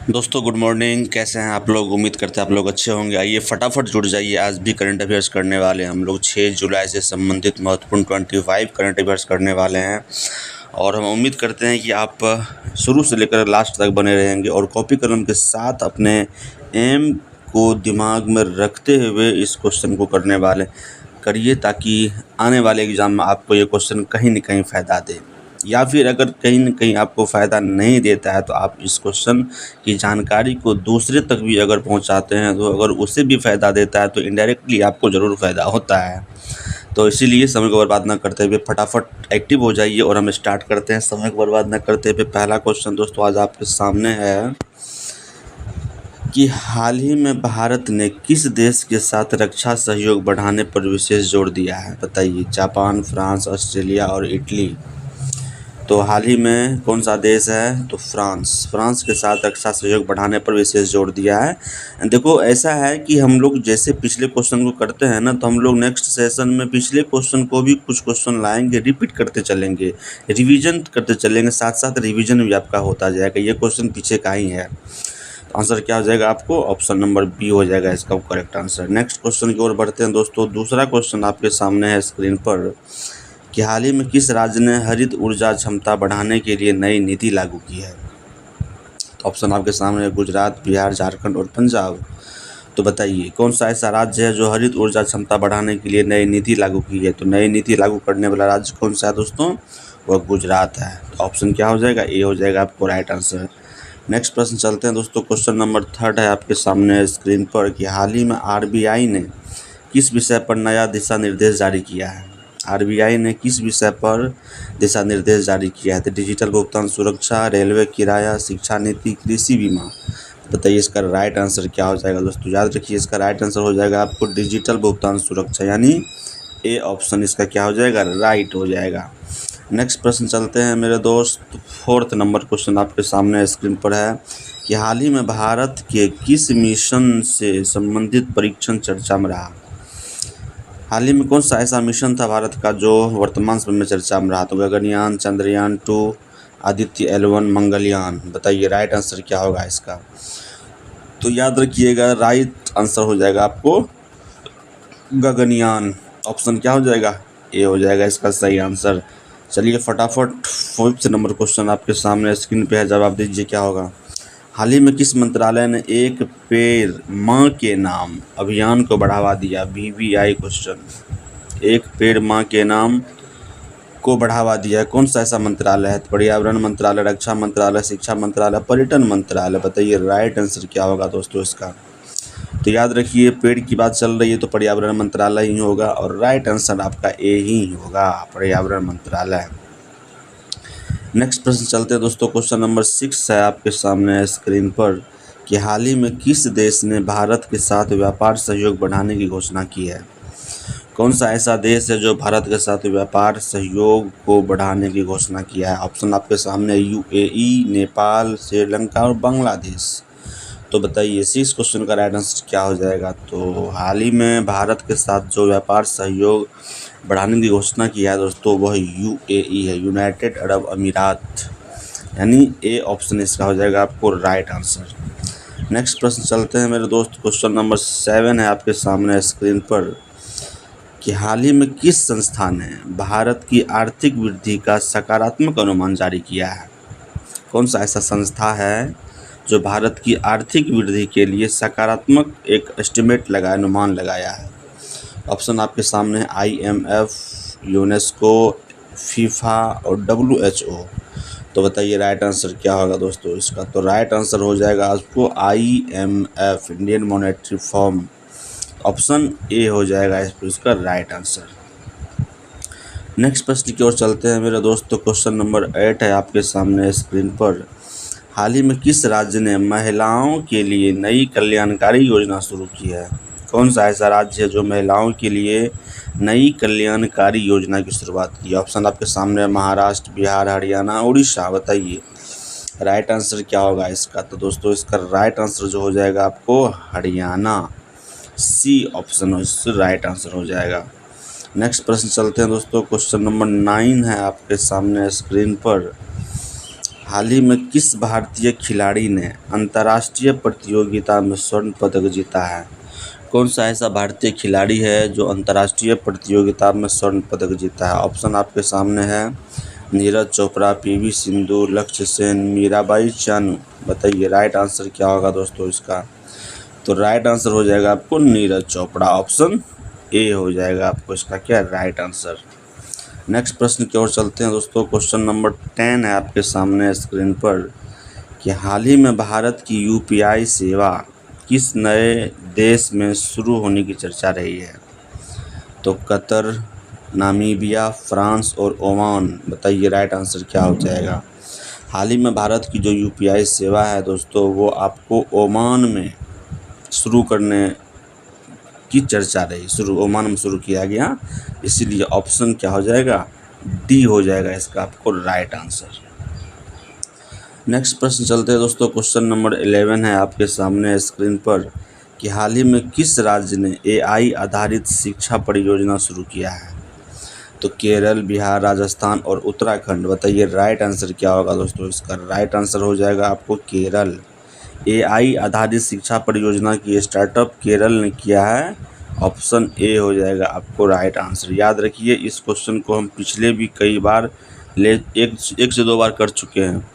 दोस्तों good morning. कैसे हैं आप लोग? उम्मीद करते हैं आप लोग अच्छे होंगे। आइए फटाफट जुड़ जाइए। आज भी करंट अफेयर्स करने वाले हैं हम लोग। 6 जुलाई से संबंधित महत्वपूर्ण 25 करंट अफेयर्स करने वाले हैं और हम उम्मीद करते हैं कि आप शुरू से लेकर लास्ट तक बने रहेंगे और कॉपी कलम के साथ अपने एम को दिमाग में रखते हुए इस क्वेश्चन को करने वाले करिए, ताकि आने वाले एग्ज़ाम में आपको ये क्वेश्चन कहीं न कहीं फ़ायदा दे। या फिर अगर कहीं न कहीं आपको फ़ायदा नहीं देता है तो आप इस क्वेश्चन की जानकारी को दूसरे तक भी अगर पहुंचाते हैं, तो अगर उसे भी फ़ायदा देता है तो इनडायरेक्टली आपको ज़रूर फ़ायदा होता है। तो इसीलिए समय को बर्बाद ना करते हुए फटाफट एक्टिव हो जाइए और हम स्टार्ट करते हैं समय को बर्बाद ना करते हुए। पहला क्वेश्चन दोस्तों आज आपके सामने है कि हाल ही में भारत ने किस देश के साथ रक्षा सहयोग बढ़ाने पर विशेष जोर दिया है? बताइए। जापान, फ्रांस, ऑस्ट्रेलिया और इटली। तो हाल ही में कौन सा देश है? तो फ्रांस के साथ रक्षा सहयोग बढ़ाने पर विशेष जोर दिया है। देखो ऐसा है कि हम लोग जैसे पिछले क्वेश्चन को करते हैं ना, तो हम लोग नेक्स्ट सेशन में पिछले क्वेश्चन को भी कुछ क्वेश्चन लाएंगे, रिपीट करते चलेंगे, रिवीजन करते चलेंगे, साथ साथ रिवीजन भी आपका होता जाएगा। ये क्वेश्चन पीछे का ही है। तो आंसर क्या हो जाएगा? आपको ऑप्शन नंबर बी हो जाएगा इसका करेक्ट आंसर। नेक्स्ट क्वेश्चन की ओर बढ़ते हैं दोस्तों। दूसरा क्वेश्चन आपके सामने है स्क्रीन पर कि हाल ही में किस राज्य ने हरित ऊर्जा क्षमता बढ़ाने के लिए नई नीति लागू की है? तो ऑप्शन आपके सामने है गुजरात, बिहार, झारखंड और पंजाब। तो बताइए कौन सा ऐसा राज्य है जो हरित ऊर्जा क्षमता बढ़ाने के लिए नई नीति लागू की है? तो नई नीति लागू करने वाला राज्य कौन सा है दोस्तों? वह गुजरात है। तो ऑप्शन क्या हो जाएगा? ए हो जाएगा आपको राइट आंसर। नेक्स्ट प्रश्न चलते हैं दोस्तों। क्वेश्चन नंबर 3 है आपके सामने स्क्रीन पर कि हाल ही में आरबीआई ने किस विषय पर नया दिशा निर्देश जारी किया है? आरबीआई ने किस विषय पर दिशा निर्देश जारी किया है? तो डिजिटल भुगतान सुरक्षा, रेलवे किराया, शिक्षा नीति, कृषि बीमा। बताइए इसका राइट आंसर क्या हो जाएगा दोस्तों? याद रखिए इसका राइट आंसर हो जाएगा आपको डिजिटल भुगतान सुरक्षा, यानी ए ऑप्शन इसका क्या हो जाएगा? राइट हो जाएगा। नेक्स्ट प्रश्न चलते हैं मेरे दोस्त। 4th नंबर क्वेश्चन आपके सामने स्क्रीन पर है कि हाल ही में भारत के किस मिशन से संबंधित परीक्षण चर्चा में रहा? हाल ही में कौन सा ऐसा मिशन था भारत का जो वर्तमान समय में चर्चा में रहा? तो गगनयान, चंद्रयान 2, आदित्य L1, मंगलयान। बताइए राइट आंसर क्या होगा इसका? तो याद रखिएगा राइट आंसर हो जाएगा आपको गगनयान। ऑप्शन क्या हो जाएगा? ए हो जाएगा इसका सही आंसर। चलिए फटाफट 5th नंबर क्वेश्चन आपके सामने स्क्रीन पे है, जवाब दीजिए क्या होगा? हाल ही में किस मंत्रालय ने एक पेड़ माँ के नाम अभियान को बढ़ावा दिया? VVI question. एक पेड़ माँ के नाम को बढ़ावा दिया है, कौन सा ऐसा मंत्रालय है? पर्यावरण मंत्रालय, रक्षा मंत्रालय, शिक्षा मंत्रालय, पर्यटन मंत्रालय। बताइए राइट आंसर क्या होगा दोस्तों इसका? तो याद रखिए पेड़ की बात चल रही है तो पर्यावरण मंत्रालय ही होगा और राइट आंसर आपका ए ही होगा, पर्यावरण मंत्रालय। नेक्स्ट प्रश्न चलते हैं दोस्तों। क्वेश्चन नंबर 6 है आपके सामने स्क्रीन पर कि हाल ही में किस देश ने भारत के साथ व्यापार सहयोग बढ़ाने की घोषणा की है? कौन सा ऐसा देश है जो भारत के साथ व्यापार सहयोग को बढ़ाने की घोषणा किया है? ऑप्शन आपके सामने UAE, नेपाल, श्रीलंका और बांग्लादेश। तो बताइए 6 क्वेश्चन का राइट आंसर क्या हो जाएगा? तो हाल ही में भारत के साथ जो व्यापार सहयोग बढ़ाने की घोषणा की है दोस्तों वह UAE है, यूनाइटेड अरब अमीरात, यानी ए ऑप्शन इसका हो जाएगा आपको राइट आंसर। नेक्स्ट प्रश्न चलते हैं मेरे दोस्त। क्वेश्चन नंबर 7 है आपके सामने स्क्रीन पर कि हाल ही में किस संस्था ने भारत की आर्थिक वृद्धि का सकारात्मक अनुमान जारी किया है? कौन सा ऐसा संस्था है जो भारत की आर्थिक वृद्धि के लिए सकारात्मक एक एस्टिमेट लगाया, अनुमान लगाया है? ऑप्शन आपके सामने है IMF, यूनेस्को, फीफा और WHO। तो बताइए राइट आंसर क्या होगा दोस्तों इसका? तो राइट आंसर हो जाएगा आपको IMF, Indian monetary fund. Option A हो जाएगा इसका राइट आंसर। नेक्स्ट प्रश्न की ओर चलते हैं मेरे दोस्तों। क्वेश्चन नंबर 8 है आपके सामने स्क्रीन पर। हाल ही में किस राज्य ने महिलाओं के लिए नई कल्याणकारी योजना शुरू की है? कौन सा ऐसा राज्य है जो महिलाओं के लिए नई कल्याणकारी योजना की शुरुआत की है? ऑप्शन आपके सामने है महाराष्ट्र, बिहार, हरियाणा, उड़ीसा। बताइए राइट आंसर क्या होगा इसका? तो दोस्तों इसका राइट आंसर जो हो जाएगा आपको Haryana, C option right answer हो जाएगा। नेक्स्ट प्रश्न चलते हैं दोस्तों। क्वेश्चन नंबर 9 है आपके सामने स्क्रीन पर हाल ही में किस भारतीय खिलाड़ी ने अंतर्राष्ट्रीय प्रतियोगिता में स्वर्ण पदक जीता है? कौन सा ऐसा भारतीय खिलाड़ी है जो अंतर्राष्ट्रीय प्रतियोगिता में स्वर्ण पदक जीता है? ऑप्शन आपके सामने है, नीरज चोपड़ा, पीवी सिंधु, लक्ष्य सेन, मीराबाई चानू। बताइए राइट आंसर क्या होगा दोस्तों इसका? तो राइट आंसर हो जाएगा आपको नीरज चोपड़ा, ऑप्शन ए हो जाएगा आपको इसका क्या राइट आंसर। नेक्स्ट प्रश्न की ओर चलते हैं दोस्तों। क्वेश्चन नंबर 10 है आपके सामने स्क्रीन पर कि हाल ही में भारत की यूपीआई सेवा किस नए देश में शुरू होने की चर्चा रही है? तो कतर, नामीबिया, फ्रांस और ओमान। बताइए राइट आंसर क्या हो जाएगा? हाल ही में भारत की जो यूपीआई सेवा है दोस्तों वो आपको ओमान में शुरू करने की चर्चा रही, ओमान में शुरू किया गया, इसीलिए ऑप्शन क्या हो जाएगा? डी हो जाएगा इसका आपको राइट आंसर। नेक्स्ट प्रश्न चलते हैं दोस्तों। क्वेश्चन नंबर 11 है आपके सामने स्क्रीन पर कि हाल ही में किस राज्य ने एआई आधारित शिक्षा परियोजना शुरू किया है? तो केरल, बिहार, राजस्थान और उत्तराखंड। बताइए राइट आंसर क्या होगा दोस्तों इसका? राइट आंसर हो जाएगा आपको केरल। एआई आधारित शिक्षा परियोजना की स्टार्टअप केरल ने किया है, ऑप्शन ए हो जाएगा आपको राइट आंसर। याद रखिए इस क्वेश्चन को हम पिछले भी कई बार एक से दो बार कर चुके हैं,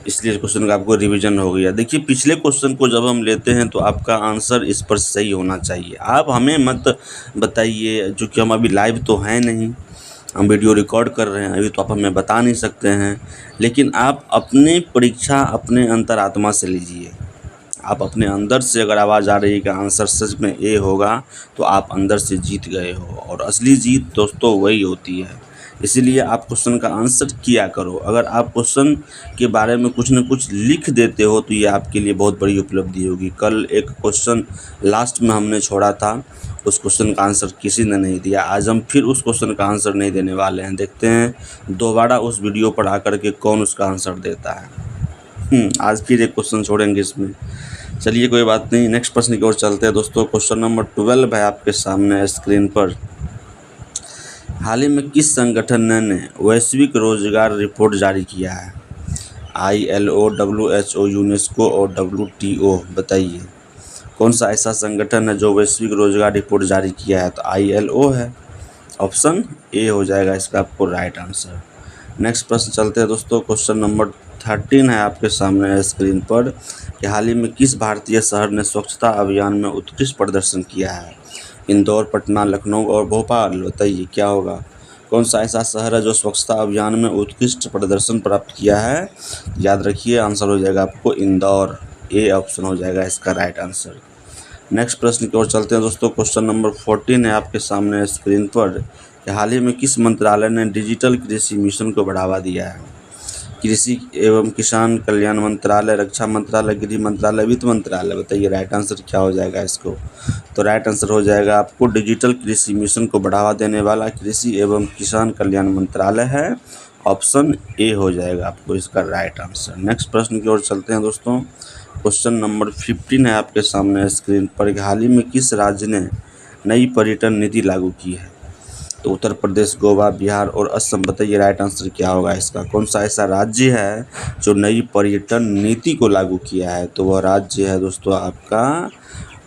इसलिए इस क्वेश्चन का आपको रिवीजन हो गया। देखिए पिछले क्वेश्चन को जब हम लेते हैं तो आपका आंसर इस पर सही होना चाहिए। आप हमें मत बताइए, जो कि हम अभी लाइव तो हैं नहीं, हम वीडियो रिकॉर्ड कर रहे हैं अभी, तो आप हमें बता नहीं सकते हैं, लेकिन आप अपनी परीक्षा अपने अंतरात्मा से लीजिए। आप अपने अंदर से अगर आवाज़ आ रही है कि आंसर सच में ए होगा तो आप अंदर से जीत गए हो, और असली जीत दोस्तों वही होती है। इसीलिए आप क्वेश्चन का आंसर किया करो। अगर आप क्वेश्चन के बारे में कुछ न कुछ लिख देते हो तो ये आपके लिए बहुत बड़ी उपलब्धि होगी। कल एक क्वेश्चन लास्ट में हमने छोड़ा था, उस क्वेश्चन का आंसर किसी ने नहीं दिया, आज हम फिर उस क्वेश्चन का आंसर नहीं देने वाले हैं। देखते हैं दोबारा उस वीडियो पर आकर के कौन उसका आंसर देता है। आज फिर एक क्वेश्चन छोड़ेंगे इसमें। चलिए कोई बात नहीं, नेक्स्ट प्रश्न की ओर चलते हैं दोस्तों। क्वेश्चन नंबर 12 है आपके सामने स्क्रीन पर। हाल ही में किस संगठन ने वैश्विक रोजगार रिपोर्ट जारी किया है? ILO, WHO, यूनेस्को और WTO। बताइए कौन सा ऐसा संगठन है जो वैश्विक रोजगार रिपोर्ट जारी किया है? तो ILO है, ऑप्शन ए हो जाएगा इसका आपको राइट आंसर। नेक्स्ट प्रश्न चलते हैं दोस्तों। क्वेश्चन नंबर 13 है आपके सामने स्क्रीन पर कि हाल ही में किस भारतीय शहर ने स्वच्छता अभियान में उत्कृष्ट प्रदर्शन किया है? इंदौर, पटना, लखनऊ और भोपाल। बताइए क्या होगा? कौन सा ऐसा शहर है जो स्वच्छता अभियान में उत्कृष्ट प्रदर्शन प्राप्त किया है? याद रखिए आंसर हो जाएगा आपको इंदौर, ए ऑप्शन हो जाएगा इसका राइट आंसर। नेक्स्ट प्रश्न की ओर चलते हैं दोस्तों। क्वेश्चन नंबर 14 है आपके सामने स्क्रीन पर कि हाल ही में किस मंत्रालय ने डिजिटल कृषि मिशन को बढ़ावा दिया है? कृषि एवं किसान कल्याण मंत्रालय, रक्षा मंत्रालय, गृह मंत्रालय, वित्त मंत्रालय। बताइए राइट आंसर क्या हो जाएगा इसको? तो राइट आंसर हो जाएगा आपको डिजिटल कृषि मिशन को बढ़ावा देने वाला कृषि एवं किसान कल्याण मंत्रालय है, ऑप्शन ए हो जाएगा आपको इसका राइट आंसर। नेक्स्ट प्रश्न की ओर चलते हैं दोस्तों। क्वेश्चन नंबर 15 है आपके सामने स्क्रीन पर। हाल ही में किस राज्य ने नई पर्यटन नीति लागू की है? तो उत्तर प्रदेश, गोवा, बिहार और असम। बताइए राइट आंसर क्या होगा इसका? कौन सा ऐसा राज्य है जो नई पर्यटन नीति को लागू किया है? तो वह राज्य है दोस्तों आपका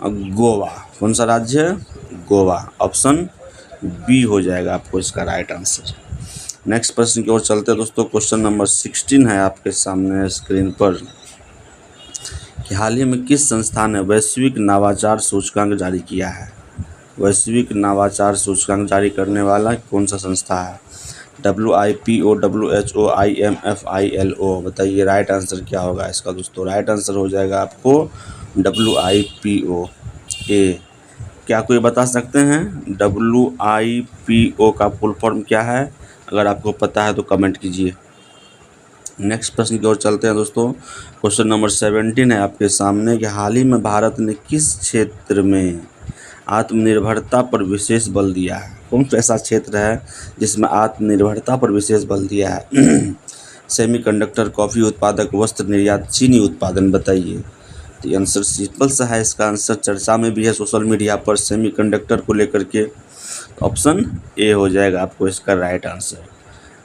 गोवा। कौन सा राज्य है? गोवा, ऑप्शन बी हो जाएगा आपको इसका राइट आंसर। नेक्स्ट प्रश्न की ओर चलते हैं दोस्तों। क्वेश्चन नंबर 16 है आपके सामने स्क्रीन पर कि हाल ही में किस संस्था ने वैश्विक नवाचार सूचकांक जारी किया है? वैश्विक नवाचार सूचकांक जारी करने वाला कौन सा संस्था है? WIPO, WHO, IMF, ILO। बताइए राइट आंसर क्या होगा इसका दोस्तों? राइट आंसर हो जाएगा आपको WIPO, ए। क्या कोई बता सकते हैं WIPO का फुल फॉर्म क्या है? अगर आपको पता है तो कमेंट कीजिए। नेक्स्ट प्रश्न की ओर चलते हैं दोस्तों। क्वेश्चन नंबर 17 है आपके सामने कि हाल ही में भारत ने किस क्षेत्र में आत्मनिर्भरता पर विशेष बल दिया है? कौन सा ऐसा क्षेत्र है जिसमें आत्मनिर्भरता पर विशेष बल दिया है? सेमीकंडक्टर, कॉफ़ी उत्पादक, वस्त्र निर्यात, चीनी उत्पादन। बताइए। तो ये आंसर सिंपल सा है, इसका आंसर चर्चा में भी है सोशल मीडिया पर सेमीकंडक्टर को लेकर के, ऑप्शन ए हो जाएगा आपको इसका राइट आंसर।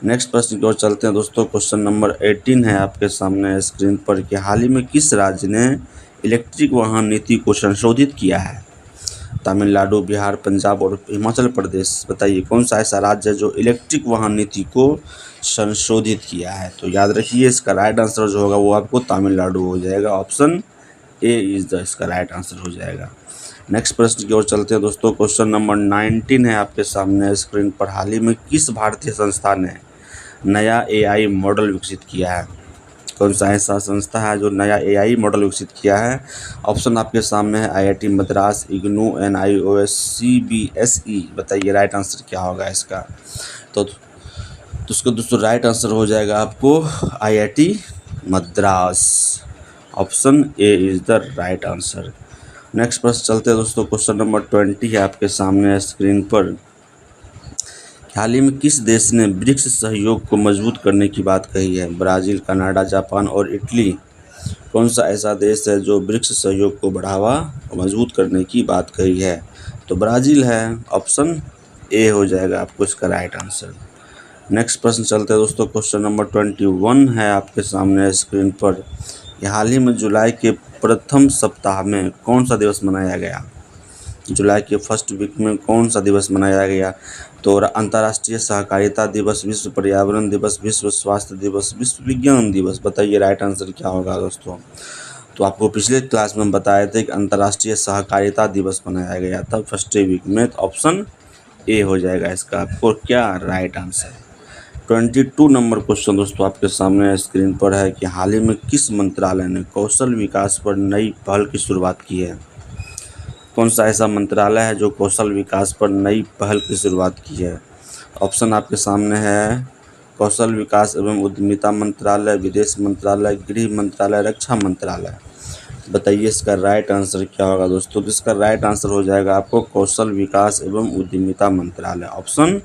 नेक्स्ट प्रश्न की ओर चलते हैं दोस्तों। क्वेश्चन नंबर 18 है आपके सामने स्क्रीन पर कि हाल ही में किस राज्य ने इलेक्ट्रिक वाहन नीति को संशोधित किया है? तमिलनाडु, बिहार, पंजाब और हिमाचल प्रदेश। बताइए कौन सा ऐसा राज्य है जो इलेक्ट्रिक वाहन नीति को संशोधित किया है? तो याद रखिए इसका राइट आंसर जो होगा वो आपको तमिलनाडु हो जाएगा। ऑप्शन ए इज द इसका राइट आंसर हो जाएगा। नेक्स्ट प्रश्न की ओर चलते हैं दोस्तों। क्वेश्चन नंबर 19 है आपके सामने स्क्रीन पर। हाल ही में किस भारतीय संस्था ने नया एआई मॉडल विकसित किया है? कौन सा ऐसा संस्था है जो नया एआई मॉडल विकसित किया है? ऑप्शन आपके सामने है IIT Madras, IGNOU, NIOS, CBSE. बताइए राइट आंसर क्या होगा इसका? तो उसका दोस्तों राइट आंसर हो जाएगा आपको IIT Madras. Option A is the right answer. Next प्रश्न चलते हैं दोस्तों। क्वेश्चन नंबर 20 है आपके सामने स्क्रीन पर। हाल ही में किस देश ने ब्रिक्स सहयोग को मजबूत करने की बात कही है? ब्राज़ील, कनाडा, जापान और इटली। कौन सा ऐसा देश है जो ब्रिक्स सहयोग को बढ़ावा और मजबूत करने की बात कही है? तो ब्राज़ील है। ऑप्शन ए हो जाएगा आपको इसका राइट आंसर। नेक्स्ट प्रश्न चलते हैं दोस्तों। क्वेश्चन नंबर 21 है आपके सामने स्क्रीन पर। हाल ही में जुलाई के प्रथम सप्ताह में कौन सा दिवस मनाया गया? जुलाई के फर्स्ट वीक में कौन सा दिवस मनाया गया? तो अंतर्राष्ट्रीय सहकारिता दिवस, विश्व पर्यावरण दिवस, विश्व स्वास्थ्य दिवस, विश्व विज्ञान दिवस। बताइए राइट आंसर क्या होगा दोस्तों? तो आपको पिछले क्लास में बताए थे कि अंतर्राष्ट्रीय सहकारिता दिवस मनाया गया था फर्स्ट वीक में। तो ऑप्शन ए हो जाएगा इसका आपको क्या राइट आंसर। 22 नंबर क्वेश्चन दोस्तों आपके सामने स्क्रीन पर है कि हाल ही में किस मंत्रालय ने कौशल विकास पर नई पहल की शुरुआत की है? कौन सा ऐसा मंत्रालय है जो कौशल विकास पर नई पहल की शुरुआत की है? ऑप्शन आपके सामने है कौशल विकास एवं उद्यमिता मंत्रालय, विदेश मंत्रालय, गृह मंत्रालय, रक्षा मंत्रालय। बताइए इसका राइट आंसर क्या होगा दोस्तों? तो इसका राइट आंसर हो जाएगा आपको कौशल विकास एवं उद्यमिता मंत्रालय। ऑप्शन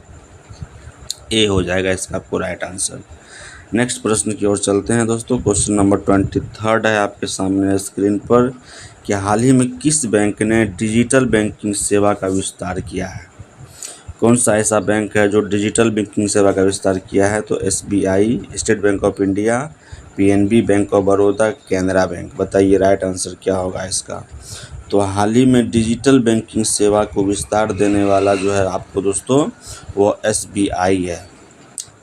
ए हो जाएगा इसका आपको राइट आंसर। नेक्स्ट प्रश्न की ओर चलते हैं दोस्तों। क्वेश्चन नंबर 23 है आपके सामने स्क्रीन पर कि हाल ही में किस बैंक ने डिजिटल बैंकिंग सेवा का विस्तार किया है? कौन सा ऐसा बैंक है जो डिजिटल बैंकिंग सेवा का विस्तार किया है? तो SBI, state bank of India, PNB, bank of Baroda, Canara bank. बताइए राइट आंसर क्या होगा इसका? तो हाल ही में डिजिटल बैंकिंग सेवा को विस्तार देने वाला जो है आपको दोस्तों वो एसबीआई है,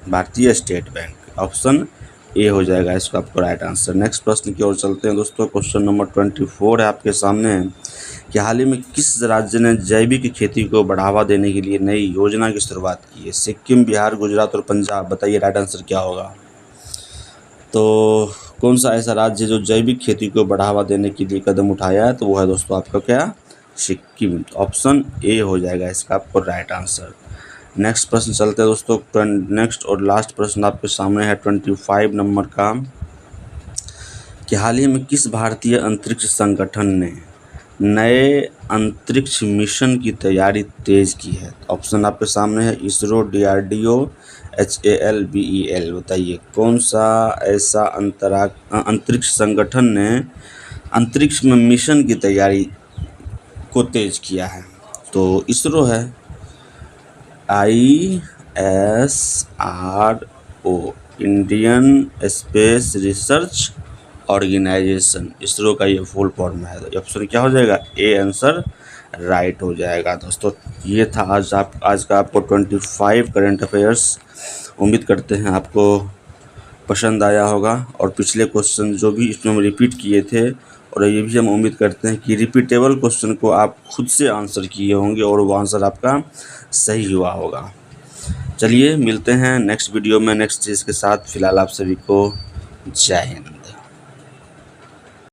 भारतीय स्टेट बैंक। ऑप्शन ए हो जाएगा इसका आपको राइट आंसर। नेक्स्ट प्रश्न की ओर चलते हैं दोस्तों। क्वेश्चन नंबर 24 है आपके सामने कि हाल ही में किस राज्य ने जैविक खेती को बढ़ावा देने के लिए नई योजना की शुरुआत की है? सिक्किम, बिहार, गुजरात और पंजाब। बताइए राइट आंसर क्या होगा? तो कौन सा ऐसा राज्य जो जैविक खेती को बढ़ावा देने के लिए कदम उठाया है? तो वो है दोस्तों आपका क्या? सिक्किम। ऑप्शन ए हो जाएगा इसका आपको राइट आंसर। नेक्स्ट प्रश्न चलते हैं दोस्तों। नेक्स्ट और लास्ट प्रश्न आपके सामने है 25 नंबर का कि हाल ही में किस भारतीय अंतरिक्ष संगठन ने नए अंतरिक्ष मिशन की तैयारी तेज की है? ऑप्शन आपके सामने है इसरो, डीआरडीओ, HAL, BEL। बताइए कौन सा ऐसा अंतरिक्ष संगठन ने अंतरिक्ष में मिशन की तैयारी को तेज किया है? तो इसरो है, ISRO, इंडियन स्पेस रिसर्च ऑर्गेनाइजेशन। इसरो का ये फुल फॉर्म है। ऑप्शन क्या हो जाएगा? ए आंसर राइट हो जाएगा दोस्तों। ये था आज का आपको 25 करंट अफेयर्स। उम्मीद करते हैं आपको पसंद आया होगा और पिछले क्वेश्चन जो भी इसमें हम रिपीट किए थे और ये भी हम उम्मीद करते हैं कि रिपीटेबल क्वेश्चन को आप खुद से आंसर किए होंगे और वो आंसर आपका सही हुआ होगा। चलिए मिलते हैं नेक्स्ट वीडियो में नेक्स्ट चीज़ के साथ। फिलहाल आप सभी को जय हिंद।